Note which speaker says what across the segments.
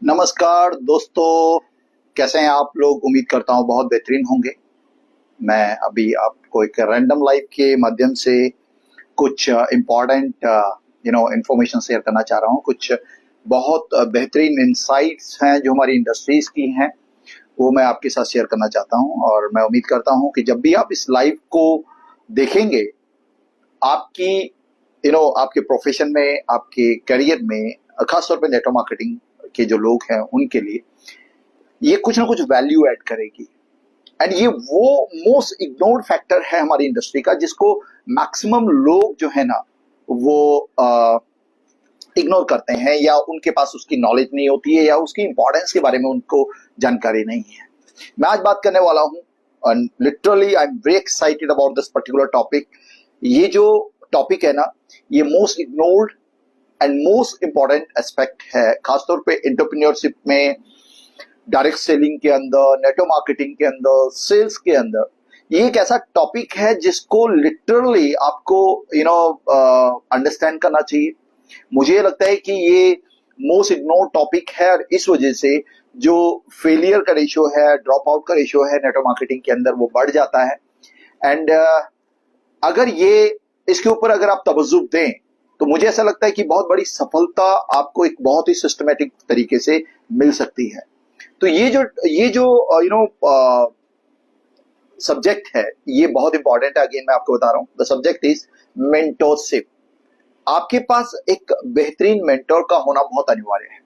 Speaker 1: नमस्कार दोस्तों, कैसे हैं आप लोग? उम्मीद करता हूँ बहुत बेहतरीन होंगे। मैं अभी आपको एक रैंडम लाइव के माध्यम से कुछ इम्पोर्टेंट इंफॉर्मेशन शेयर करना चाह रहा हूँ। कुछ बहुत बेहतरीन इंसाइट्स हैं जो हमारी इंडस्ट्रीज की हैं, वो मैं आपके साथ शेयर करना चाहता हूँ। और मैं उम्मीद करता हूँ कि जब भी आप इस लाइव को देखेंगे, आपकी आपके प्रोफेशन में, आपके करियर में, खासतौर पे नेटवर्क मार्केटिंग के जो लोग हैं उनके लिए ये कुछ ना कुछ वैल्यू ऐड करेगी। एंड ये वो मोस्ट इग्नोर्ड फैक्टर है हमारी इंडस्ट्री का, जिसको मैक्सिमम लोग जो है ना वो इग्नोर करते हैं, या उनके पास उसकी नॉलेज नहीं होती है, या उसकी इंपॉर्टेंस के बारे में उनको जानकारी नहीं है। मैं आज बात करने वाला हूँ, literally I am very excited about this particular topic. ये जो टॉपिक है ना, ये most ignored and most important aspect है, खासतौर पे एंटरप्रेन्योरशिप में, डायरेक्ट सेलिंग के अंदर, नेटवर्क मार्केटिंग के अंदर, सेल्स के अंदर। ये एक ऐसा टॉपिक है जिसको लिटरली आपको अंडरस्टैंड करना चाहिए। मुझे लगता है कि ये मोस्ट इग्नोर टॉपिक है, और इस वजह से जो फेलियर का रेशियो है, ड्रॉप आउट का रेशियो है नेटवर्क मार्केटिंग के अंदर, वो बढ़ जाता है। एंड अगर ये इसके ऊपर अगर आप तवज्जो दें तो मुझे ऐसा लगता है कि बहुत बड़ी सफलता आपको एक बहुत ही सिस्टमेटिक तरीके से मिल सकती है। तो ये जो सब्जेक्ट है, ये बहुत इंपॉर्टेंट है। अगेन मैं आपको बता रहा हूं, द सब्जेक्ट इज मेंटोरशिप। आपके पास एक बेहतरीन मेंटोर का होना बहुत अनिवार्य है।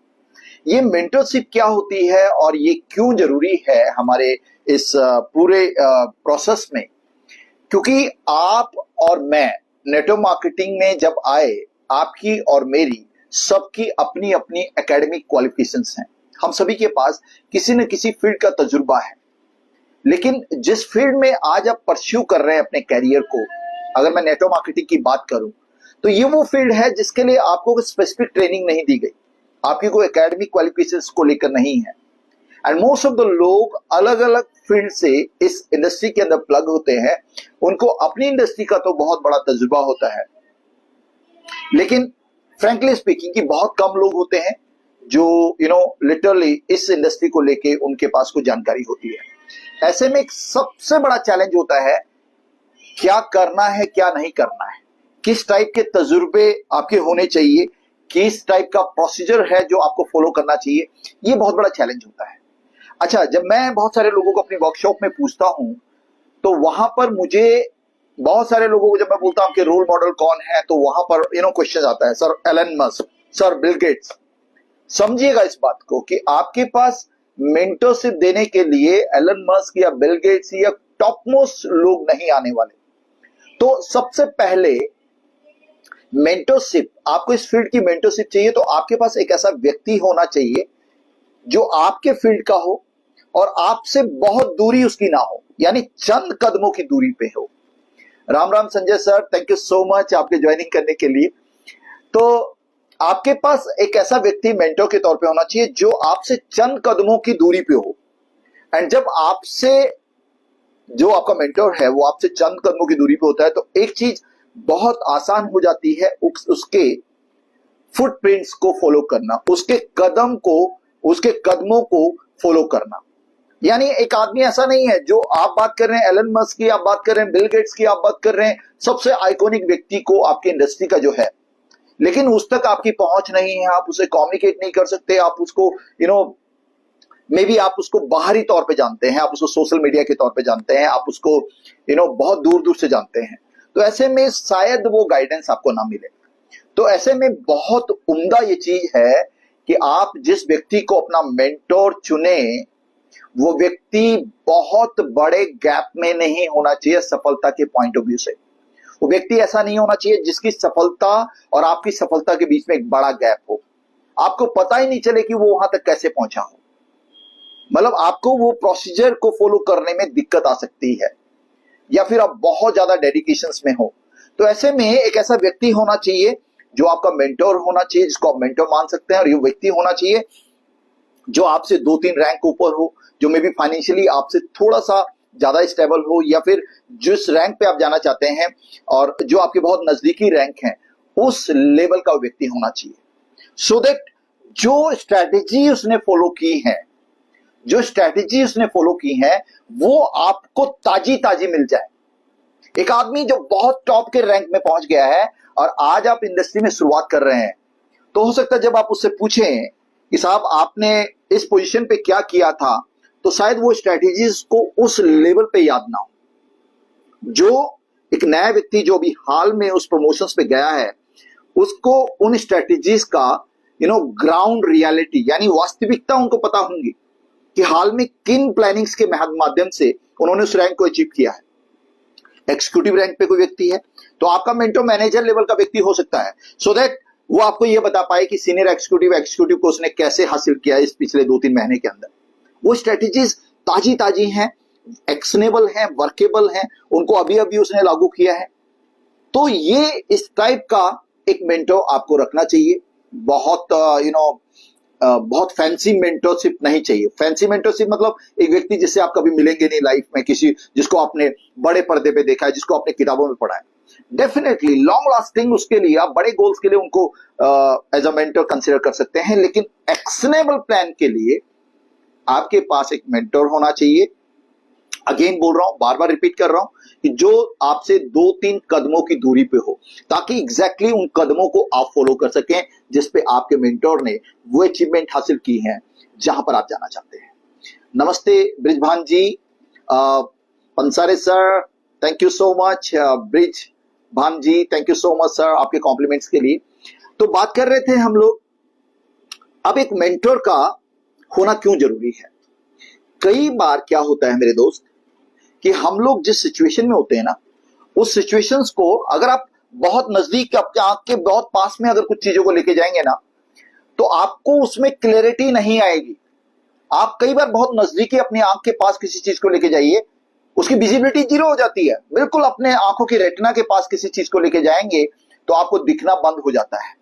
Speaker 1: ये मेंटरशिप क्या होती है और ये क्यों जरूरी है हमारे इस पूरे प्रोसेस में? क्योंकि आप और मैं नेटवर्क मार्केटिंग में जब आए, आपकी और मेरी सबकी अपनी अपनी एकेडमिक क्वालिफिकेशंस हैं। हम सभी के पास किसी न किसी फील्ड का तजुर्बा है, लेकिन जिस फील्ड में आज आप परस्यू कर रहे हैं अपने कैरियर को, अगर मैं नेटवर्क मार्केटिंग की बात करूं तो ये वो फील्ड है जिसके लिए आपको कोई स्पेसिफिक ट्रेनिंग नहीं दी गई, आपकी कोई एकेडमिक क्वालिफिकेशंस को लेकर नहीं है। एंड मोस्ट ऑफ द लोग अलग अलग फील्ड से इस इंडस्ट्री के अंदर प्लग होते हैं। उनको अपनी इंडस्ट्री का तो बहुत बड़ा तजुर्बा होता है, लेकिन फ्रैंकली स्पीकिंग कि बहुत कम लोग होते हैं जो लिटरली इस इंडस्ट्री को लेके उनके पास कोई जानकारी होती है। ऐसे में एक सबसे बड़ा चैलेंज होता है, क्या करना है क्या नहीं करना है, किस टाइप के तजुर्बे आपके होने चाहिए, किस टाइप का प्रोसीजर है जो आपको फॉलो करना चाहिए। ये बहुत बड़ा चैलेंज होता है। अच्छा, जब मैं बहुत सारे लोगों को अपनी वर्कशॉप में पूछता हूं तो वहां पर मुझे बहुत सारे लोगों को जब मैं बोलता हूं कि रोल मॉडल कौन है, तो वहां पर क्वेश्चन आता है, sir Elon Musk, sir Bill Gates. समझिएगा इस बात को कि आपके पास मेंटरशिप देने के लिए एलन मस्क या बिल गेट्स या टॉप मोस्ट लोग नहीं आने वाले। तो सबसे पहले मेंटरशिप, आपको इस फील्ड की मेंटरशिप चाहिए तो आपके पास एक ऐसा व्यक्ति होना चाहिए जो आपके फील्ड का हो और आपसे बहुत दूरी उसकी ना हो, यानी चंद कदमों की दूरी पे हो। Ram Ram Sanjay sir, thank you so much आपके ज्वाइनिंग करने के लिए। तो आपके पास एक ऐसा व्यक्ति मेंटर के तौर पे होना चाहिए जो आपसे चंद कदमों की दूरी पे हो। एंड जब आपसे जो आपका मेंटर है वो आपसे चंद कदमों की दूरी पे होता है, तो एक चीज बहुत आसान हो जाती है, उसके फुटप्रिंट्स को फॉलो करना, उसके कदमों को फॉलो करना। यानी एक आदमी ऐसा नहीं है, जो आप बात कर रहे हैं एलन मस्क की, आप बात कर रहे हैं बिल गेट्स की, आप बात कर रहे हैं सबसे आइकॉनिक व्यक्ति को आपकी इंडस्ट्री का जो है, लेकिन उस तक आपकी पहुंच नहीं है, आप उसे कम्युनिकेट नहीं कर सकते, आप उसको मे बी आप उसको बाहरी तौर पे जानते हैं, आप उसको सोशल मीडिया के तौर पे जानते हैं, आप उसको बहुत दूर दूर से जानते हैं। तो ऐसे में शायद वो गाइडेंस आपको ना मिले। तो ऐसे में बहुत उम्दा ये चीज है कि आप जिस व्यक्ति को अपना मेंटोर चुने, वो व्यक्ति बहुत बड़े गैप में नहीं होना चाहिए सफलता के पॉइंट ऑफ व्यू से। वो व्यक्ति ऐसा नहीं होना चाहिए जिसकी सफलता और आपकी सफलता के बीच में एक बड़ा गैप हो, आपको पता ही नहीं चले कि वो वहां तक कैसे पहुंचा हो। मतलब आपको वो प्रोसीजर को फॉलो करने में दिक्कत आ सकती है, या फिर आप बहुत ज्यादा डेडिकेशंस में हो। तो ऐसे में एक ऐसा व्यक्ति होना चाहिए जो आपका मेंटोर होना चाहिए, जिसको आप मेंटोर मान सकते हैं। और ये व्यक्ति होना चाहिए जो आपसे 2-3 रैंक ऊपर हो, जो मे बी फाइनेंशियली आपसे थोड़ा सा ज्यादा स्टेबल हो, या फिर जिस रैंक पे आप जाना चाहते हैं और जो आपके बहुत नजदीकी रैंक हैं, उस लेवल का व्यक्ति होना चाहिए, सो दैट जो स्ट्रैटेजी उसने फॉलो की है, जो स्ट्रैटेजी उसने फॉलो की है, वो आपको ताजी ताजी मिल जाए। एक आदमी जो बहुत टॉप के रैंक में पहुंच गया है और आज आप इंडस्ट्री में शुरुआत कर रहे हैं, तो हो सकता है जब आप उससे पूछें कि साहब आपने इस पोजीशन पे क्या किया था, तो शायद वो स्ट्रैटेजीज को उस लेवल पे याद ना हो। जो एक नया व्यक्ति जो अभी हाल में उस प्रमोशंस पे गया है, उसको उन स्ट्रैटेजीज का ग्राउंड रियलिटी यानी वास्तविकता उनको पता होंगी कि हाल में किन प्लानिंग्स के माध्यम से उन्होंने उस रैंक को अचीव किया है। एक्सिक्यूटिव रैंक पे कोई व्यक्ति है तो आपका मेंटर मैनेजर लेवल का व्यक्ति हो सकता है, सो दैट वो आपको ये बता पाए कि सीनियर एक्सिक्यूटिव को उसने कैसे हासिल किया इस पिछले 2-3 महीने के अंदर। वो स्ट्रेटेजीज ताजी ताजी हैं, एक्शनेबल हैं, वर्केबल हैं, उनको अभी अभी उसने लागू किया है। तो ये इस टाइप का एक मेंटर आपको रखना चाहिए। बहुत बहुत फैंसी मेंटरशिप नहीं चाहिए। फैंसी मेंटरशिप मतलब एक व्यक्ति जिससे आप कभी मिलेंगे नहीं लाइफ में, किसी जिसको आपने बड़े पर्दे पे देखा है, जिसको आपने किताबों में पढ़ा है। डेफिनेटली लॉन्ग लास्टिंग उसके लिए, आप बड़े गोल्स के लिए उनको एज अ मेंटर कंसिडर कर सकते हैं, लेकिन एक्शनेबल प्लान के लिए आपके पास एक मेंटर होना चाहिए। अगेन बोल रहा हूं, बार बार रिपीट कर रहा हूं कि जो आपसे 2-3 कदमों की दूरी पे हो, ताकि एग्जैक्टली उन कदमों को आप फॉलो कर सकें जिस पे आपके मेंटर ने वो अचीवमेंट हासिल की है जहां पर आप जाना चाहते हैं। नमस्ते Brijbhan ji, Pansare sir, thank you so much. Brij Bhan ji, thank you so much sir आपके कॉम्प्लीमेंट्स के लिए। तो बात कर रहे थे हम लोग, अब एक मेंटर का होना क्यों जरूरी है। कई बार क्या होता है मेरे दोस्त कि हम लोग जिस सिचुएशन में होते हैं ना, उस सिचुएशंस को अगर आप बहुत नजदीक, आपके आंख के बहुत पास में अगर कुछ चीजों को लेके जाएंगे ना, तो आपको उसमें क्लैरिटी नहीं आएगी। आप कई बार बहुत नजदीकी अपनी आंख के पास किसी चीज को लेके जाइए, उसकी विजिबिलिटी जीरो हो जाती है। बिल्कुल अपने आंखों की रेटिना के पास किसी चीज को लेके जाएंगे तो आपको दिखना बंद हो जाता है।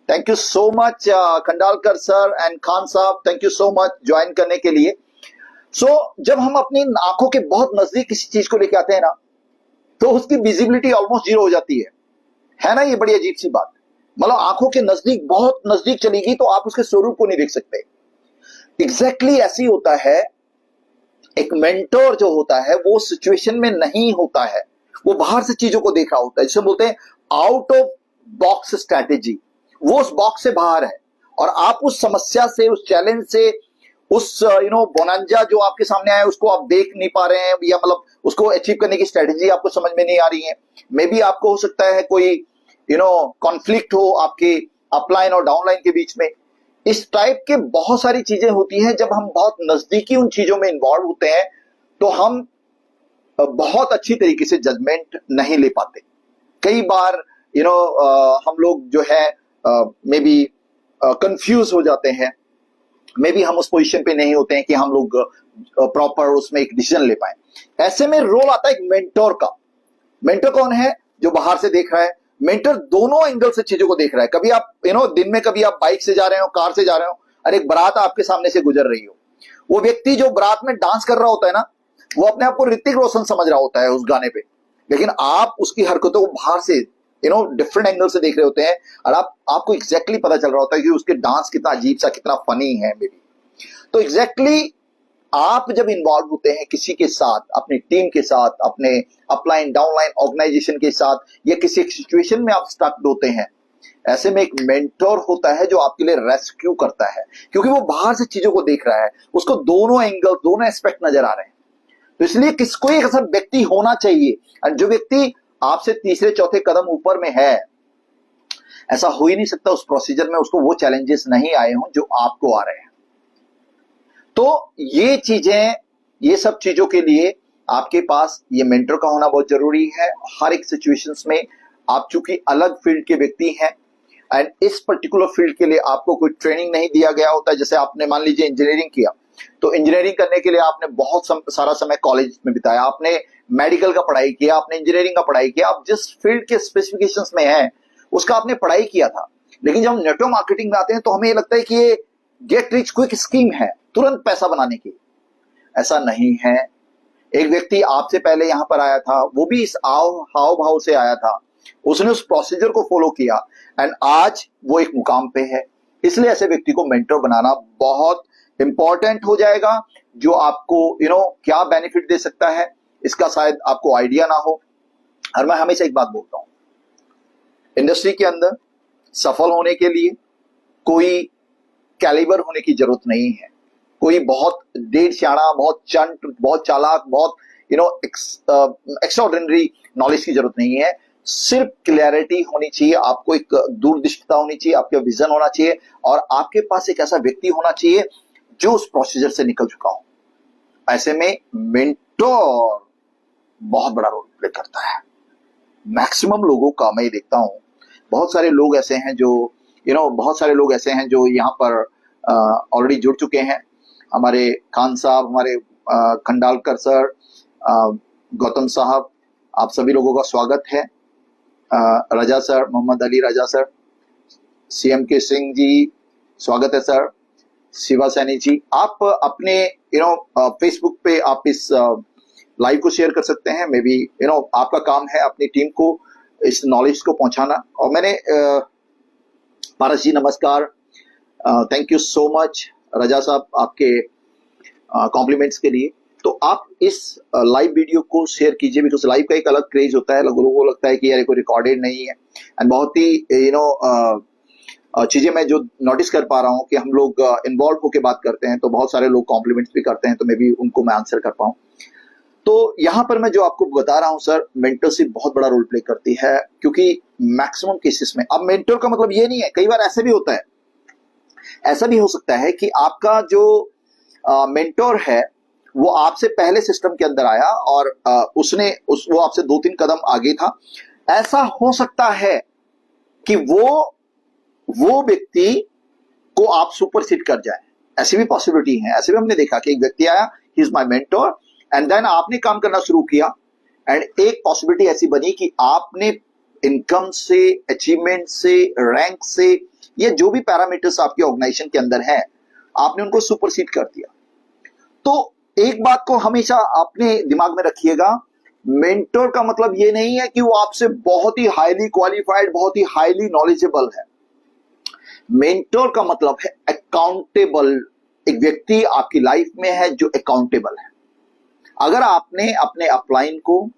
Speaker 1: Thank you so much Khandalkar sir and Khan साहब, thank you so much join करने के लिए। जब हम अपनी आंखों के बहुत नजदीक किसी चीज को लेके आते हैं ना, तो उसकी विजिबिलिटी ऑलमोस्ट जीरो हो जाती है ना। ये बड़ी अजीब सी बात, मतलब आंखों के नजदीक, बहुत नजदीक चलेगी तो आप उसके स्वरूप को नहीं देख सकते। एग्जैक्टली ऐसे ही होता है। एक मेंटर जो होता है वो सिचुएशन में नहीं होता है, वो बाहर से चीजों को देख रहा होता है, जिसे बोलते हैं आउट ऑफ बॉक्स स्ट्रैटेजी। वो उस बॉक्स से बाहर है और आप उस समस्या से, उस चैलेंज से, उस बोनांजा जो आपके सामने आया उसको आप देख नहीं पा रहे हैं, या मतलब उसको अचीव करने की स्ट्रेटेजी आपको समझ में नहीं आ रही है। मे बी आपको हो सकता है कोई कॉन्फ्लिक्ट हो आपके अपलाइन और डाउनलाइन के बीच में। इस टाइप के बहुत सारी चीजें होती हैं। जब हम बहुत नजदीकी उन चीजों में इन्वॉल्व होते हैं तो हम बहुत अच्छी तरीके से जजमेंट नहीं ले पाते। कई बार हम लोग जो है मे बी कंफ्यूज हो जाते हैं, मे बी हम उस पोजीशन पे नहीं होते हैं कि हम लोग प्रॉपर उसमें एक डिसीजन ले पाए। ऐसे में रोल आता है एक मेंटर का। मेंटर कौन है? जो बाहर से देख रहा है। मेंटर दोनों एंगल से चीजों को देख रहा है। कभी आप दिन में कभी आप बाइक से जा रहे हो, कार से जा रहे हो, और एक बारात आपके सामने से गुजर रही हो। वो व्यक्ति जो बारात में डांस कर रहा होता है ना, वो अपने आप को ऋतिक रोशन समझ रहा होता है उस गाने पे, लेकिन आप उसकी हरकतों को बाहर से डिफरेंट एंगल से देख रहे होते हैं और आपको एग्जैक्टली पता चल रहा होता है कि उसके डांस कितना अजीब सा, कितना फनी है मे बी। तो एग्जैक्टली आप जब इन्वॉल्व होते हैं किसी के साथ, अपनी टीम के साथ, अपने अपलाइन डाउनलाइन ऑर्गेनाइजेशन के साथ, या किसी एक सिचुएशन में आप स्टक होते हैं, ऐसे में एक मेंटर होता है जो आपके लिए रेस्क्यू करता है, क्योंकि वो बाहर से चीजों को देख रहा है, उसको दोनों एंगल, दोनों एस्पेक्ट नजर आ रहे हैं। तो इसलिए किसको एक ऐसा व्यक्ति होना चाहिए, और जो व्यक्ति आपसे तीसरे चौथे कदम ऊपर में है। ऐसा हो ही नहीं सकता उस प्रोसीजर में उसको वो चैलेंजेस नहीं आए हों जो आपको आ रहे हैं। तो ये चीजें, ये सब चीजों के लिए आपके पास ये मेंटर का होना बहुत जरूरी है। हर एक सिचुएशंस में आप चूंकि अलग फील्ड के व्यक्ति हैं, एंड इस पर्टिकुलर फील्ड के लिए आपको कोई ट्रेनिंग नहीं दिया गया होता है। जैसे आपने मान लीजिए इंजीनियरिंग किया, तो इंजीनियरिंग करने के लिए आपने बहुत सारा समय कॉलेज में बिताया, आपने मेडिकल का पढ़ाई किया, आपने इंजीनियरिंग का पढ़ाई किया, आप जिस फील्ड के स्पेसिफिकेशंस में हैं उसका आपने पढ़ाई किया था। लेकिन जब हम नेटवर्क मार्केटिंग में आते हैं तो हमें ये लगता है कि ये गेट रिच क्विक स्कीम है, तुरंत पैसा बनाने की। ऐसा नहीं है। एक व्यक्ति आपसे पहले यहां पर आया था, वो भी इस हाव भाव से आया था, उसने उस प्रोसीजर को फॉलो किया, एंड आज वो एक मुकाम पे है। इसलिए ऐसे व्यक्ति को मेंटर बनाना बहुत इंपॉर्टेंट हो जाएगा, जो आपको क्या बेनिफिट दे सकता है इसका शायद आपको आइडिया ना हो। और मैं हमेशा एक बात बोलता हूं, इंडस्ट्री के अंदर सफल होने के लिए कोई कैलिबर होने की जरूरत नहीं है, कोई बहुत डेढ़ सियाना, बहुत चंट, बहुत चालाक, बहुत एक्स्ट्राऑर्डिनरी नॉलेज की जरूरत नहीं है। सिर्फ क्लैरिटी होनी चाहिए, आपको एक दूरदृष्टता होनी चाहिए, आपका विजन होना चाहिए, और आपके पास एक ऐसा व्यक्ति होना चाहिए जो उस प्रोसीजर से निकल चुका हो। ऐसे में मेंटोर बहुत बड़ा रोल प्ले करता है। मैक्सिमम लोगों का मैं देखता हूं, बहुत सारे लोग ऐसे हैं जो यहाँ पर ऑलरेडी जुड़ चुके हैं। हमारे खान साहब, हमारे खंडालकर सर, गौतम साहब, आप सभी लोगों का स्वागत है। रजा सर, मोहम्मद अली रजा सर, सीएम के सिंह जी, स्वागत है सर। शिवा सैनी जी, आप अपने फेसबुक पे आप इस लाइव को शेयर कर सकते हैं। मे बी आपका काम है अपनी टीम को इस नॉलेज को पहुंचाना। और मैंने पारस जी नमस्कार, थैंक यू सो मच रजा साहब आपके कॉम्प्लीमेंट्स के लिए। तो आप इस लाइव वीडियो को शेयर कीजिए, बिकॉज लाइव का एक अलग क्रेज होता है। लोगों को लगता है कि यार कोई रिकॉर्डेड नहीं है, एंड बहुत ही चीजें मैं जो नोटिस कर पा रहा हूँ कि हम लोग इन्वॉल्व होकर बात करते हैं तो बहुत सारे लोग कॉम्प्लीमेंट्स भी करते हैं, तो मे बी उनको मैं आंसर कर पाऊँ। तो यहाँ पर मैं जो आपको बता रहा हूँ सर, मेंटरशिप बहुत बड़ा रोल प्ले करती है, क्योंकि मैक्सिमम केसेस में, अब मेंटर का मतलब ये नहीं है, कई बार ऐसे भी होता है, ऐसा भी हो सकता है कि आपका जो मेंटोर है वो आपसे पहले सिस्टम के अंदर आया और वो आपसे 2-3 कदम आगे था। ऐसा हो सकता है कि वो व्यक्ति को आप सुपरसीड कर जाए, ऐसी भी पॉसिबिलिटी है। ऐसे भी हमने देखा कि एक व्यक्ति आया, he is my mentor, and then आपने काम करना शुरू किया, एंड एक पॉसिबिलिटी ऐसी बनी कि आपने इनकम से, अचीवमेंट से, रैंक से, ये जो भी पैरामीटर्स आपके ऑर्गेनाइजेशन के अंदर है, आपने उनको सुपरसीड कर दिया। तो एक बात को हमेशा अपने दिमाग में रखिएगा, मेंटोर का मतलब ये नहीं है कि वो आपसे बहुत ही हाईली क्वालिफाइड, बहुत ही हाईली नॉलेजेबल है। मेंटोर का मतलब है अकाउंटेबल, एक व्यक्ति आपकी लाइफ में है जो अकाउंटेबल है। अगर आपने अपने अपलाइन को,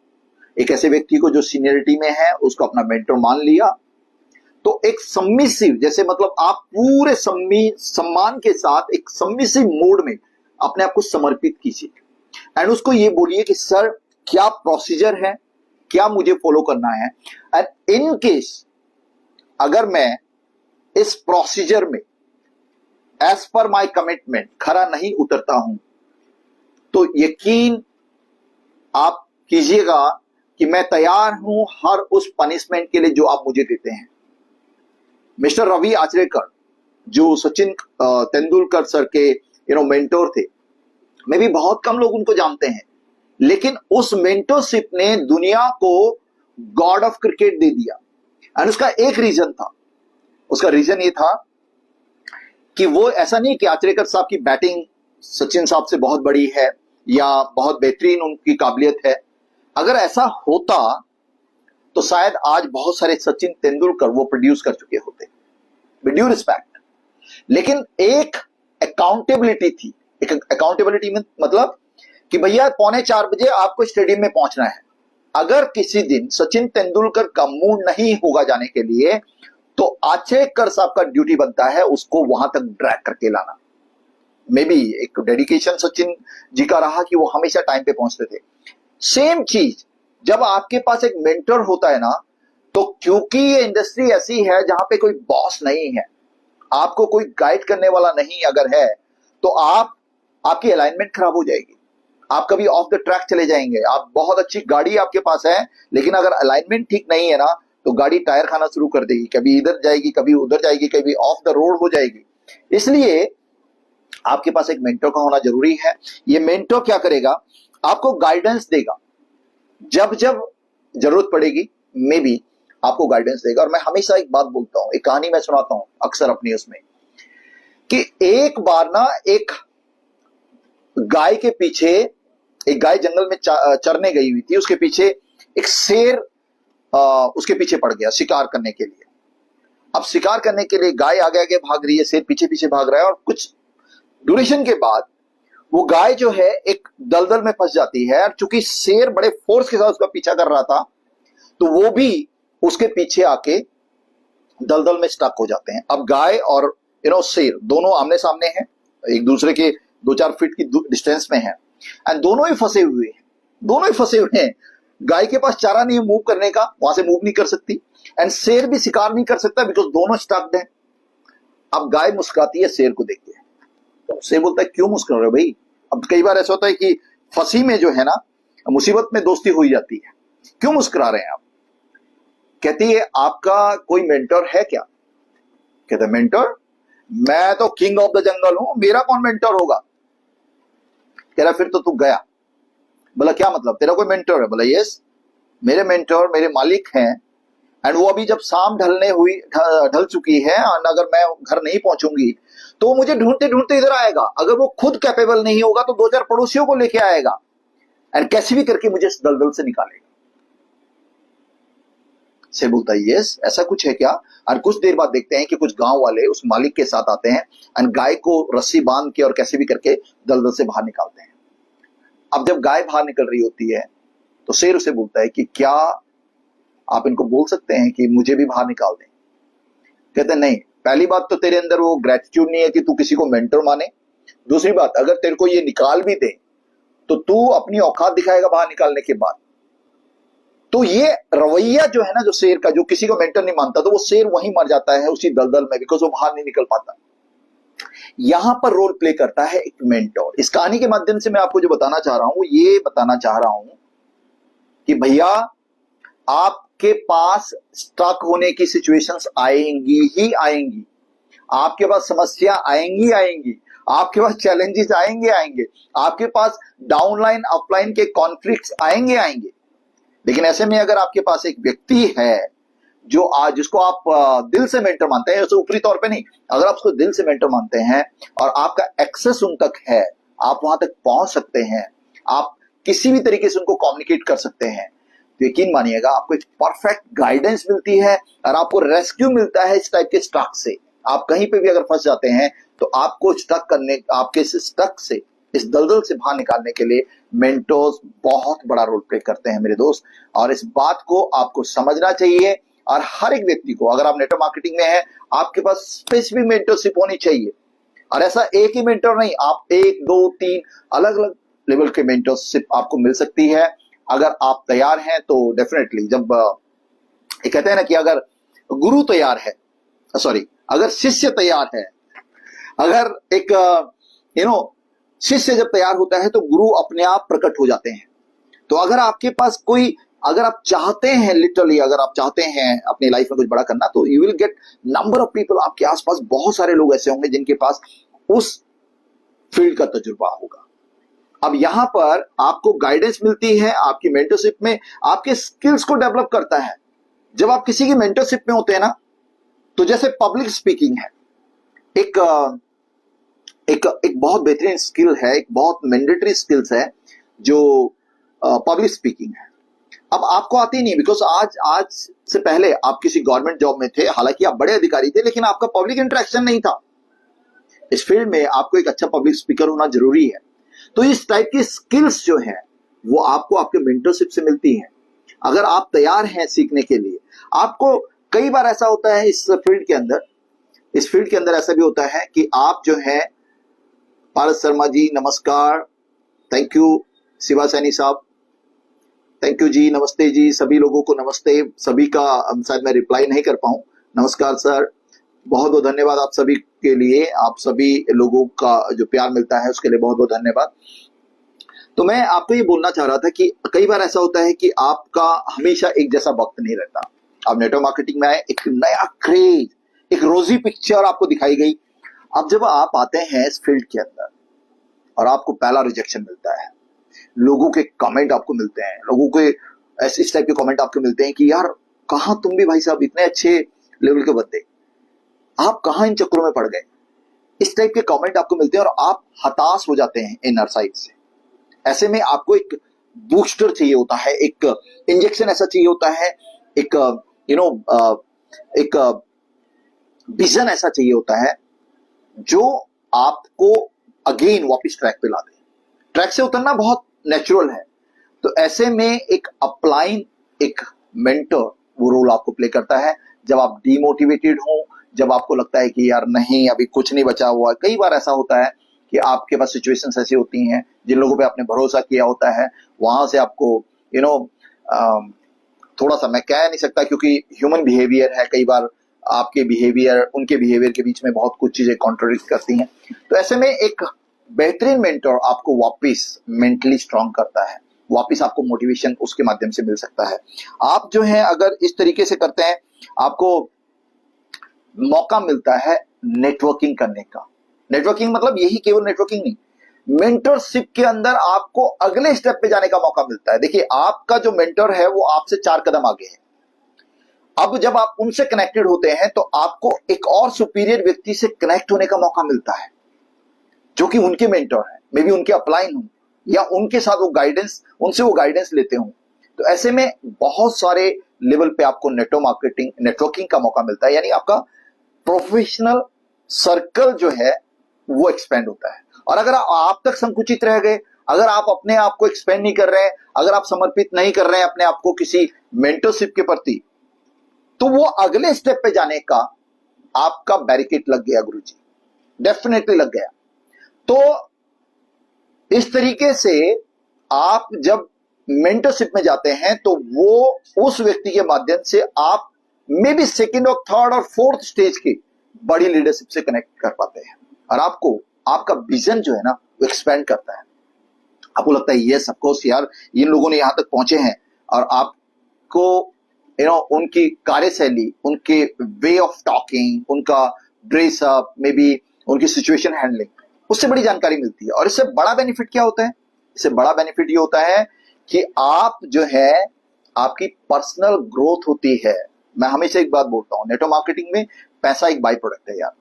Speaker 1: एक ऐसे व्यक्ति को जो सीनियरिटी में है, उसको अपना मेंटोर मान लिया, तो एक सबमिसिव, जैसे मतलब आप पूरे सम्मान के साथ एक सबमिसिव मोड में अपने आप को समर्पित कीजिए, एंड उसको ये बोलिए कि सर क्या प्रोसीजर है, क्या मुझे फॉलो करना है, एंड इन केस अगर मैं इस प्रोसीजर में एज पर माय कमिटमेंट खरा नहीं उतरता हूं, तो यकीन आप कीजिएगा कि मैं तैयार हूं हर उस पनिशमेंट के लिए जो आप मुझे देते हैं। मिस्टर रवि आचरेकर, जो सचिन तेंदुलकर सर के मेंटोर थे, मैं भी बहुत कम लोग उनको जानते हैं, लेकिन उस मेंटरशिप ने दुनिया को गॉड ऑफ क्रिकेट दे दिया। एंड उसका एक रीजन था, उसका रीजन ये था कि वो ऐसा नहीं कि आचरेकर साहब की बैटिंग सचिन साहब से बहुत बड़ी है या बहुत बेहतरीन उनकी काबिलियत है। अगर ऐसा होता तो शायद आज बहुत सारे सचिन तेंदुलकर वो प्रोड्यूस कर चुके होते, विद ड्यू रिस्पेक्ट। लेकिन एक अकाउंटेबिलिटी थी, एक अकाउंटेबिलिटी में मतलब कि भैया 3:45 बजे आपको स्टेडियम में पहुंचना है। अगर किसी दिन सचिन तेंदुलकर का मूड नहीं होगा जाने के लिए, तो आचरेकर साहब का ड्यूटी बनता है उसको वहां तक ड्रैग करके लाना। मे बी एक डेडिकेशन सचिन जी का रहा कि वो हमेशा टाइम पे पहुंचते थे। सेम चीज जब आपके पास एक मेंटर होता है ना, तो क्योंकि ये इंडस्ट्री ऐसी है जहां पे कोई बॉस नहीं है, आपको कोई गाइड करने वाला नहीं अगर है, तो आपकी अलाइनमेंट खराब हो जाएगी, आप कभी ऑफ द ट्रैक चले जाएंगे। आप बहुत अच्छी गाड़ी आपके पास है, लेकिन अगर अलाइनमेंट ठीक नहीं है ना, तो गाड़ी टायर खाना शुरू कर देगी, कभी इधर जाएगी, कभी उधर जाएगी, कभी ऑफ द रोड हो जाएगी। इसलिए आपके पास एक मेंटर का होना जरूरी है। ये मेंटर क्या करेगा, आपको गाइडेंस देगा, जब जब जरूरत पड़ेगी मे बी आपको गाइडेंस देगा। और मैं हमेशा एक बात बोलता हूं, एक कहानी मैं सुनाता हूं अक्सर अपनी उसमें, कि एक बार ना एक गाय के पीछे, एक गाय जंगल में चरने गई हुई थी, उसके पीछे एक शेर उसके पीछे पड़ गया शिकार करने के लिए। अब शिकार करने के लिए गाय आगे आगे भाग रही है, शेर पीछे पीछे भाग रहा है, और कुछ ड्यूरेशन के बाद वो गाय जो है एक दलदल में फंस जाती है, और चूंकि शेर बड़े फोर्स के साथ उसका पीछा कर रहा था, तो वो भी उसके पीछे आके दलदल में स्टक हो जाते हैं। अब गाय और शेर दोनों आमने सामने हैं, एक दूसरे के 2-4 फीट की डिस्टेंस में है, एंड दोनों ही फंसे हुए हैं, दोनों ही फंसे हुए हैं। गाय के पास चारा नहीं है मूव करने का, वहां से मूव नहीं कर सकती, एंड शेर भी शिकार नहीं कर सकता बिकॉज दोनों स्टक्ड हैं। अब गाय मुस्कुराती है शेर को देख के, तो शेर बोलता है क्यों मुस्कुरा रहे हो भाई? अब कई बार ऐसा होता है कि फंसी में जो है ना, मुसीबत में दोस्ती हो जाती है, क्यों मुस्कुरा रहे हैं आप? कहती है आपका कोई मेंटर है क्या? कहता है मेंटर? मैं तो किंग ऑफ द जंगल हूं, मेरा कौन मेंटर होगा? कह रहा फिर तो तू गया। बोला क्या मतलब, तेरा कोई मेंटर है? बोला यस, मेरे मेंटर मेरे मालिक हैं, एंड वो अभी जब शाम ढल चुकी है, और अगर मैं घर नहीं पहुंचूंगी तो वो मुझे ढूंढते ढूंढते इधर आएगा। अगर वो खुद कैपेबल नहीं होगा तो 2-4 पड़ोसियों को लेके आएगा, एंड कैसे भी करके मुझे इस दलदल से निकालेगा। से बोलता है यस, ऐसा कुछ है क्या? और कुछ देर बाद देखते हैं कि कुछ गांव वाले उस मालिक के साथ आते हैं, एंड गाय को रस्सी बांध के और कैसे भी करके दलदल से बाहर निकालते हैं। अब जब गाय बाहर निकल रही होती है तो शेर उसे बोलता है कि क्या आप इनको बोल सकते हैं कि मुझे भी बाहर निकाल दें? कहते नहीं, पहली बात तो तेरे अंदर वो ग्रेटिट्यूड नहीं है कि तू किसी को मेंटर माने। दूसरी बात, अगर तेरे को ये निकाल भी दे तो तू अपनी औकात दिखाएगा बाहर निकालने के बाद। तो ये रवैया जो है ना, जो शेर का, जो किसी को मेंटर नहीं मानता, तो वो शेर वहीं मर जाता है उसी दलदल में, बिकॉज वो बाहर नहीं निकल पाता। यहां पर रोल प्ले करता है एक मेंटर। इस कहानी के माध्यम से मैं आपको जो बताना चाह रहा हूं, ये बताना चाह रहा हूं कि भैया आपके पास स्टक होने की सिचुएशंस आएंगी ही आएंगी, आपके पास समस्या आएंगी आएंगी, आपके पास चैलेंजेस आएंगे आएंगे, आपके पास डाउनलाइन अपलाइन के कॉन्फ्लिक्ट्स आएंगे आएंगे। लेकिन ऐसे में अगर आपके पास एक व्यक्ति है जो आज जिसको आप दिल से मेंटर मानते हैं, ऊपरी तौर पे नहीं, अगर आप उसको दिल से मेंटर मानते हैं और आपका एक्सेस उन तक है, आप वहां तक पहुंच सकते हैं, आप किसी भी तरीके से उनको कम्युनिकेट कर सकते हैं, तो यकीन मानिएगा आपको एक परफेक्ट गाइडेंस मिलती है और आपको रेस्क्यू मिलता है इस टाइप के स्टक से। आप कहीं पे भी अगर फंस जाते हैं तो आपको आपके इस स्टक से, इस दलदल से बाहर निकालने के लिए मेंटर्स बहुत बड़ा रोल प्ले करते हैं मेरे दोस्त। और इस बात को आपको समझना चाहिए, और हर एक व्यक्ति को, अगर आप नेटवर्क मार्केटिंग में हैं, आपके पास स्पेसिफिक मेंटरशिप होनी चाहिए। और ऐसा एक ही मेंटर नहीं, आप 1, 2, 3 अलग अलग लेवल के मेंटरशिप आपको मिल सकती है अगर आप तैयार हैं तो। डेफिनेटली जब ये कहते हैं ना कि अगर गुरु तैयार है, सॉरी, अगर शिष्य तैयार है, अगर एक शिष्य जब तैयार होता है तो गुरु अपने आप प्रकट हो जाते हैं। तो अगर आपके पास कोई, अगर आप चाहते हैं, लिटरली अगर आप चाहते हैं अपनी लाइफ में कुछ बड़ा करना, तो you will get number of people. आपके आसपास बहुत सारे लोग ऐसे होंगे जिनके पास उस फील्ड का तजुर्बा होगा। अब यहां पर आपको गाइडेंस मिलती है, आपकी मेंटरशिप में आपके स्किल्स को डेवलप करता है। जब आप किसी की मेंटरशिप में होते हैं ना, तो जैसे पब्लिक स्पीकिंग है, एक बहुत बेहतरीन स्किल है, एक बहुत मैंडेटरी स्किल्स है जो पब्लिक स्पीकिंग है। अब आपको आती नहीं, बिकॉज आज से पहले आप किसी गवर्नमेंट जॉब में थे, हालांकि आप बड़े अधिकारी थे, लेकिन आपका पब्लिक इंटरेक्शन नहीं था। इस फील्ड में आपको एक अच्छा पब्लिक स्पीकर होना जरूरी है। तो इस टाइप की स्किल्स जो है वो आपको आपके मेंटरशिप से मिलती हैं। अगर आप तैयार हैं सीखने के लिए, आपको कई बार ऐसा होता है इस फील्ड के अंदर ऐसा भी होता है कि आप जो है, पारस शर्मा जी नमस्कार, थैंक यू, शिवा सैनी साहब थैंक यू जी, नमस्ते जी, सभी लोगों को नमस्ते, सभी का शायद मैं रिप्लाई नहीं कर पाऊं। नमस्कार सर, बहुत बहुत धन्यवाद आप सभी के लिए, आप सभी लोगों का जो प्यार मिलता है उसके लिए बहुत बहुत धन्यवाद। तो मैं आपको ये बोलना चाह रहा था कि कई बार ऐसा होता है कि आपका हमेशा एक जैसा वक्त नहीं रहता। आप नेटवर्क मार्केटिंग में आए, एक नया क्रेज, एक रोजी पिक्चर आपको दिखाई गई। अब जब आप आते हैं इस फील्ड के अंदर और आपको पहला रिजेक्शन मिलता है, लोगों के कमेंट आपको मिलते हैं, लोगों के ऐसे इस टाइप के कमेंट आपको मिलते हैं कि यार कहां तुम भी भाई साहब, इतने अच्छे लेवल के बंदे, आप कहां इन चक्करों में पड़ गए। इस टाइप के कमेंट आपको मिलते हैं और आप हताश हो जाते हैं इनर साइड से। ऐसे में आपको एक बूस्टर चाहिए होता है, एक इंजेक्शन ऐसा चाहिए होता है, एक विजन ऐसा चाहिए होता है जो आपको अगेन वापस ट्रैक पे ला दे। ट्रैक से उतरना बहुत नेचुरल है, तो ऐसे में एक अपलाइन, एक मेंटर वो रोल आपको प्ले करता है जब आप डीमोटिवेटेड हो, जब आपको लगता है कि यार नहीं अभी कुछ नहीं बचा हुआ। कई बार ऐसा होता है कि आपके पास सिचुएशंस ऐसी होती हैं, जिन लोगों पे आपने भरोसा किया होता है वहां से आपको थोड़ा सा, मैं कह नहीं सकता क्योंकि ह्यूमन बिहेवियर है, कई बार आपके बिहेवियर उनके बिहेवियर के बीच में बहुत कुछ चीजें कॉन्ट्रोडिक्ट करती हैं। तो ऐसे में एक बेहतरीन मेंटर आपको वापस मेंटली स्ट्रांग करता है, वापस आपको मोटिवेशन उसके माध्यम से मिल सकता है। आप जो है अगर इस तरीके से करते हैं, आपको मौका मिलता है नेटवर्किंग करने का। नेटवर्किंग मतलब यही केवल नेटवर्किंग नहीं, मेंटरशिप के अंदर आपको अगले स्टेप पे जाने का मौका मिलता है। देखिए आपका जो मेंटर है वो आपसे 4 कदम आगे है। अब जब आप उनसे कनेक्टेड होते हैं तो आपको एक और सुपीरियर व्यक्ति से कनेक्ट होने का मौका मिलता है जो कि उनके मेंटर है, मे बी उनके अपलाइन हो या उनके साथ वो गाइडेंस, उनसे वो गाइडेंस लेते हो। तो ऐसे में बहुत सारे लेवल पे आपको नेटवर्किंग का मौका मिलता है, यानी आपका प्रोफेशनल सर्कल जो है वो एक्सपेंड होता है। और अगर आप तक संकुचित रह गए, अगर आप अपने आप को एक्सपेंड नहीं कर रहे हैं, अगर आप समर्पित नहीं कर रहे हैं अपने आप को किसी मेंटरशिप के प्रति, तो वो अगले स्टेप पे जाने का आपका बैरिकेड लग गया गुरुजी, डेफिनेटली लग गया। तो इस तरीके से आप जब मेंटरशिप में जाते हैं तो वो उस व्यक्ति के माध्यम से आप मे बी सेकेंड और थर्ड और फोर्थ स्टेज की बड़ी लीडरशिप से कनेक्ट कर पाते हैं, और आपको आपका विजन जो है ना वो एक्सपेंड करता है। आपको लगता है ये सबकोर्स यार इन लोगों ने यहां तक पहुंचे हैं, और आपको उनकी कार्यशैली, उनके वे ऑफ टॉकिंग, उनका ड्रेसअप, मे बी उनकी सिचुएशन हैंडलिंग, उससे बड़ी जानकारी मिलती है। और इससे बड़ा बेनिफिट क्या होता है? इससे बड़ा बेनिफिट ये होता है कि आप जो है आपकी पर्सनल ग्रोथ होती है। मैं हमेशा एक बात बोलता हूं, नेटवर्क मार्केटिंग में पैसा एक बाई प्रोडक्ट है यार।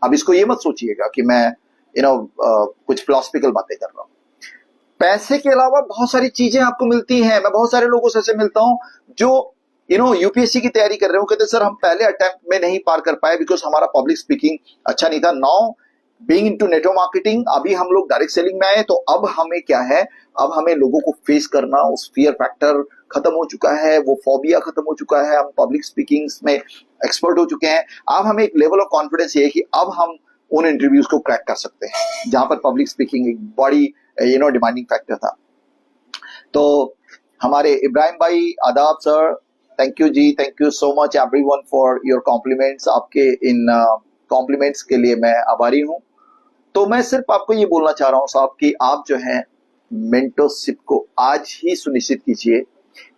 Speaker 1: अब इसको ये मत सोचिएगा कि मैं कुछ फिलोसफिकल बातें कर रहा हूं। पैसे के अलावा बहुत सारी चीजें आपको मिलती हैं। मैं बहुत सारे लोगों से ऐसे मिलता हूं जो यूपीएससी की तैयारी कर रहे हो, कहते सर हम पहले अटेम्प्ट में नहीं पार कर पाए बिकॉज हमारा पब्लिक स्पीकिंग अच्छा नहीं था। Now being into network marketing, अभी हम लोग डायरेक्ट सेलिंग में आए, तो अब हमें क्या है, अब हमें लोगों को फेस करना, उस फियर फैक्टर खत्म हो चुका है, वो फोबिया खत्म हो चुका है, हम पब्लिक स्पीकिंग में एक्सपर्ट हो चुके हैं। अब हमें एक लेवल ऑफ कॉन्फिडेंस ये है कि अब हम उन इंटरव्यूज को क्रैक कर सकते हैं जहां पर पब्लिक स्पीकिंग एक बड़ी डिमांडिंग फैक्टर था। तो हमारे इब्राहिम भाई, आदाब सर, थैंक यू जी, thank you so much everyone for your compliments. आपके इन कॉम्प्लीमेंट्स के लिए मैं आभारी हूं। तो मैं सिर्फ आपको ये बोलना चाह रहा हूं साहब कि आप जो है मेंटरशिप को आज ही सुनिश्चित कीजिए।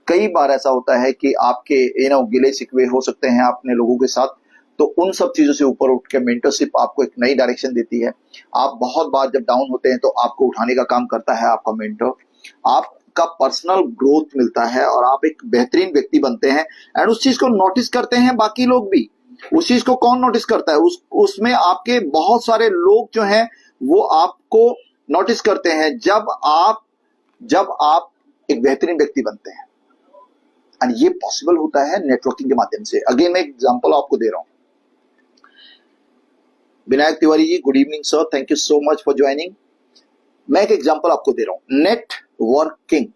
Speaker 1: कई बार ऐसा होता है कि आपके गिले शिकवे हो सकते हैं अपने लोगों के साथ, तो उन सब चीजों से ऊपर उठ के मेंटरशिप आपको एक नई डायरेक्शन देती है। आप बहुत बार जब डाउन होते हैं तो आपको उठाने का काम करता है आपका मेंटर। आपका पर्सनल ग्रोथ मिलता है और आप एक बेहतरीन व्यक्ति बनते हैं, एंड उस चीज को नोटिस करते हैं बाकी लोग भी। उस चीज को कौन नोटिस करता है? उसमें आपके बहुत सारे लोग जो हैं वो आपको नोटिस करते हैं जब आप एक बेहतरीन व्यक्ति बनते हैं। एंड ये पॉसिबल होता है नेटवर्किंग के माध्यम से। अगेन मैं एग्जांपल आपको दे रहा हूं। Vinayak Tiwari ji, good evening sir, thank you so much for joining. मैं एक एग्जांपल आपको दे रहा हूं। नेटवर्किंग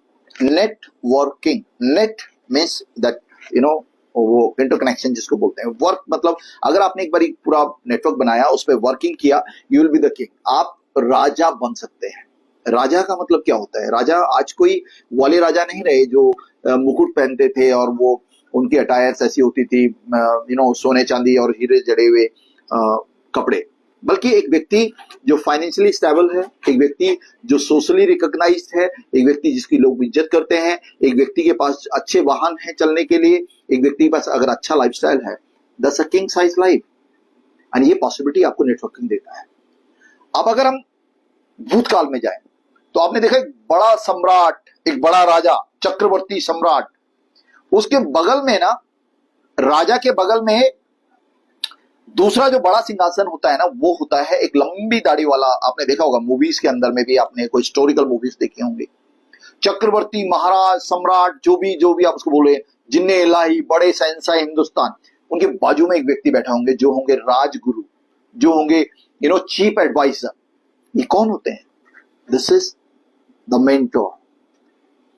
Speaker 1: नेट मींस दैट वो इंटरकनेक्शन जिसको बोलते हैं। वर्क मतलब अगर आपने एक बारी पूरा नेटवर्क बनाया, उस पर वर्किंग किया, you will be the king. आप राजा बन सकते हैं। राजा का मतलब क्या होता है? राजा आज कोई वाले राजा नहीं रहे जो मुकुट पहनते थे और वो उनकी अटायर्स ऐसी होती थी, सोने चांदी और हीरे जड़े हुए कपड़े, बल्कि एक व्यक्ति जो फाइनेंशियली स्टेबल है, एक व्यक्ति जो सोशली रिकॉग्नाइज्ड है, एक व्यक्ति जिसकी लोग इज्जत करते हैं, एक व्यक्ति के पास अच्छे वाहन हैं चलने के लिए, एक व्यक्ति के पास अगर अच्छा लाइफस्टाइल है, that's a king size life. And ये पॉसिबिलिटी आपको नेटवर्किंग देता है। अब अगर हम भूतकाल में जाएं तो आपने देखा एक बड़ा सम्राट, एक बड़ा राजा, चक्रवर्ती सम्राट, उसके बगल में ना, राजा के बगल में दूसरा जो बड़ा सिंहासन होता है ना, वो होता है एक लंबी दाढ़ी वाला। आपने देखा होगा मूवीज के अंदर में भी, आपने कोई हिस्टोरिकल मूवीज देखी होंगी। चक्रवर्ती, महाराज, सम्राट, जो भी आप उसको बोले, जिन्ने इलाही, बड़े शहंशाह हिंदुस्तान, उनके बाजू में एक व्यक्ति बैठा होंगे जो होंगे राजगुरु, जो होंगे चीफ एडवाइजर। ये कौन होते हैं? This is the mentor.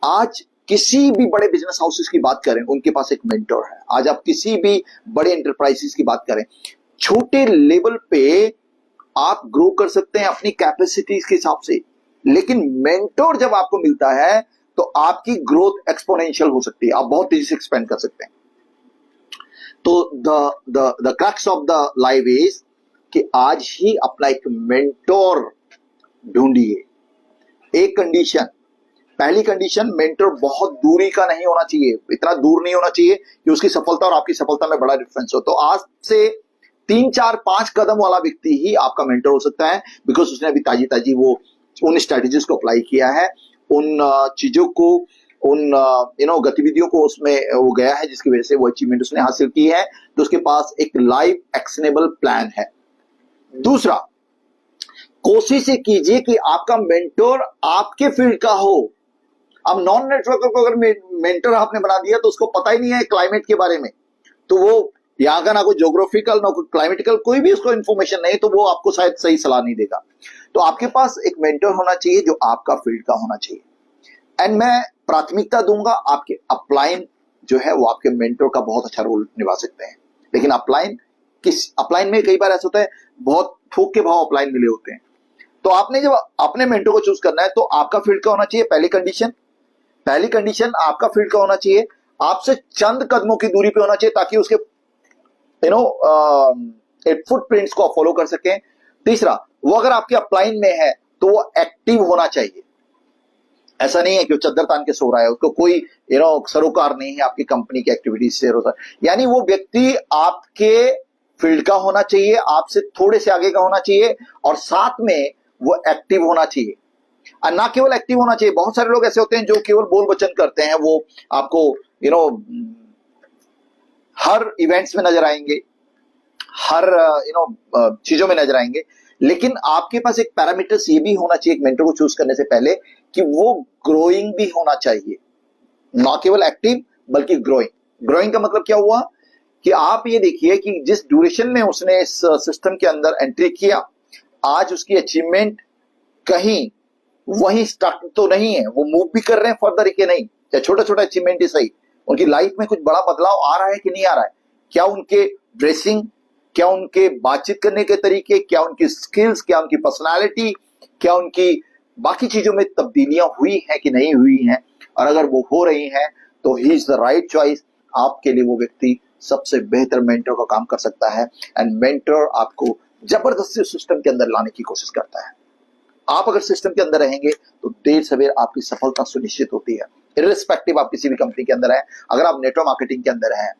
Speaker 1: आज किसी भी बड़े बिजनेस हाउसेस की बात करें, उनके पास एक मेंटोर है। आज आप किसी भी बड़े एंटरप्राइजेस की बात करें, छोटे लेवल पे आप ग्रो कर सकते हैं अपनी कैपेसिटीज के हिसाब से, लेकिन मेंटोर जब आपको मिलता है तो आपकी ग्रोथ एक्सपोनेंशियल हो सकती है, आप बहुत तेजी से एक्सपेंड कर सकते हैं। तो the crux of the life is कि आज ही अपना एक मेंटोर ढूंढिए। एक कंडीशन, पहली कंडीशन, मेंटर बहुत दूरी का नहीं होना चाहिए, इतना दूर नहीं होना चाहिए कि उसकी सफलता और आपकी सफलता में बड़ा डिफरेंस हो। तो आज से 3 4 5 कदम वाला व्यक्ति ही आपका मेंटर हो सकता है, बिकॉज उसने अभी ताजी ताजी वो उन स्ट्रेटेजीज को अप्लाई किया है, उन चीजों को, उन गतिविधियों को उसमें वो गया है जिसकी वजह से वो अचीवमेंट उसने हासिल की है। तो उसके पास एक लाइव एक्शनेबल प्लान है। दूसरा, कोशिश ये कीजिए कि आपका मेंटर आपके फील्ड का हो। अब नॉन नेटवर्कर को अगर मेंटर आपने बना दिया तो उसको पता ही नहीं है क्लाइमेट के बारे में, तो वो यहाँ का ना कोई ज्योग्राफिकल ना कोई क्लाइमेटिकल कोई भी उसको इन्फॉर्मेशन नहीं, तो वो आपको शायद सही सलाह नहीं देगा। तो आपके पास एक मेंटर होना चाहिए जो आपका फील्ड का होना चाहिए। एंड मैं प्राथमिकता दूंगा आपके अपलाइन जो है वो आपके मेंटर का बहुत अच्छा रोल निभा सकते हैं। लेकिन अपलाइन में कई बार ऐसा होता है बहुत थोक के भाव अपलाइन मिले होते हैं। तो आपने जब अपने मेंटर को चूज करना है तो आपका फील्ड का होना चाहिए। पहली कंडीशन आपका फील्ड का होना चाहिए, आपसे चंद कदमों की दूरी पे होना चाहिए ताकि उसके फुटप्रिंट्स को आप फॉलो कर सकें। तीसरा, वो अगर आपके अपलाइन में है तो वो एक्टिव होना चाहिए। ऐसा नहीं है कि वो चद्दर तान के सो रहा है, उसको कोई सरोकार नहीं है आपकी कंपनी की एक्टिविटीज से। यानी वो व्यक्ति आपके फील्ड का होना चाहिए, आपसे थोड़े से आगे का होना चाहिए, और साथ में वो एक्टिव होना चाहिए। और ना केवल एक्टिव होना चाहिए, बहुत सारे लोग ऐसे होते हैं जो केवल बोल वचन करते हैं, वो आपको हर इवेंट्स में नजर आएंगे, हर चीजों में नजर आएंगे, लेकिन आपके पास एक पैरामीटर्स ये भी होना चाहिए एक मेंटर को चूज करने से पहले कि वो ग्रोइंग भी होना चाहिए, ना केवल एक्टिव बल्कि ग्रोइंग का मतलब क्या हुआ कि आप ये देखिए कि जिस ड्यूरेशन में उसने इस सिस्टम के अंदर एंट्री किया, आज उसकी अचीवमेंट कहीं वही स्टक तो नहीं है, वो मूव भी कर रहे हैं फर्दर के नहीं, या छोटा छोटा अचीवमेंट ही सही, उनकी लाइफ में कुछ बड़ा बदलाव आ रहा है कि नहीं आ रहा है। क्या उनके ड्रेसिंग, क्या उनके बातचीत करने के तरीके, क्या उनकी स्किल्स, क्या उनकी पर्सनालिटी, क्या उनकी बाकी चीजों में तब्दीलियां हुई हैं कि नहीं हुई हैं, और अगर वो हो रही हैं तो he is the right choice. आपके लिए वो व्यक्ति सबसे बेहतर मेंटर का काम कर सकता है। एंड मेंटर आपको जबरदस्ती सिस्टम के अंदर लाने की कोशिश करता है। आप अगर सिस्टम के अंदर रहेंगे तो देर सवेर आपकी सफलता सुनिश्चित होती है, इर्रिस्पेक्टिव आप किसी भी कंपनी के अंदर हैं। अगर आप नेटवर्क मार्केटिंग के अंदर हैं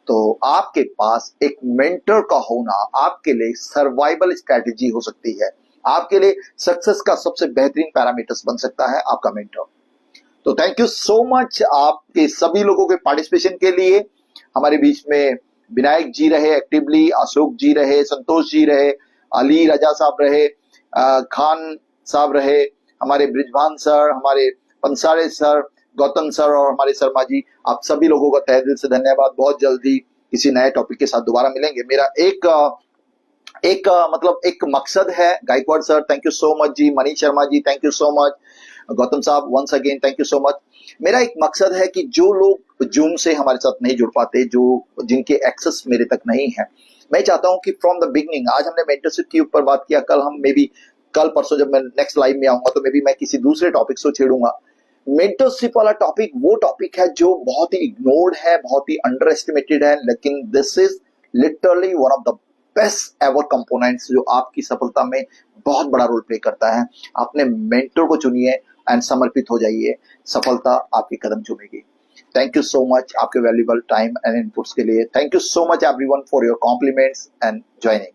Speaker 1: तो आपके पास एक मेंटर का होना आपके लिए सर्वाइवल स्ट्रेटेजी हो सकती है, आपके लिए सक्सेस का सबसे बेहतरीन पैरामीटर्स बन सकता है आपका मेंटर। तो थैंक यू सो मच आपके सभी लोगों के पार्टिसिपेशन के लिए। हमारे बीच में विनायक जी रहे एक्टिवली, अशोक जी रहे, संतोष जी रहे, अली रजा साहब रहे, खान साहब रहे, हमारे ब्रिजभान सर, हमारे पंसारे सर, गौतम सर और हमारे शर्मा जी, आप सभी लोगों का तहे दिल से धन्यवाद। बहुत जल्दी किसी नए टॉपिक के साथ दोबारा मिलेंगे। मेरा एक मकसद है। Gaikwad sir thank you so much ji, Manish Sharma ji thank you so much, Gautam साहब once again thank you so much. मेरा एक मकसद है कि जो लोग जूम से हमारे साथ नहीं जुड़ पाते, जो जिनके एक्सेस मेरे तक नहीं है, मैं चाहता हूं कि फ्रॉम द बिगनिंग, आज हमने मेंटरशिप के ऊपर बात किया, कल हम मे बी कल परसों जब मैं नेक्स्ट लाइव में आऊंगा तो मे बी मैं किसी दूसरे टॉपिक से छेड़ूंगा। मेंटरशिप वाला टॉपिक वो टॉपिक है जो बहुत ही इग्नोर्ड है, बहुत ही अंडर एस्टिमेटेड है, लेकिन this is literally one of the best ever components जो आपकी सफलता में बहुत बड़ा रोल प्ले करता है। अपने मेंटर को चुनिए एंड समर्पित हो जाइए, सफलता आपके कदम चूमेगी। थैंक यू सो मच आपके वैल्यूएबल टाइम एंड इनपुट्स के लिए। Thank you so much everyone for your compliments and joining.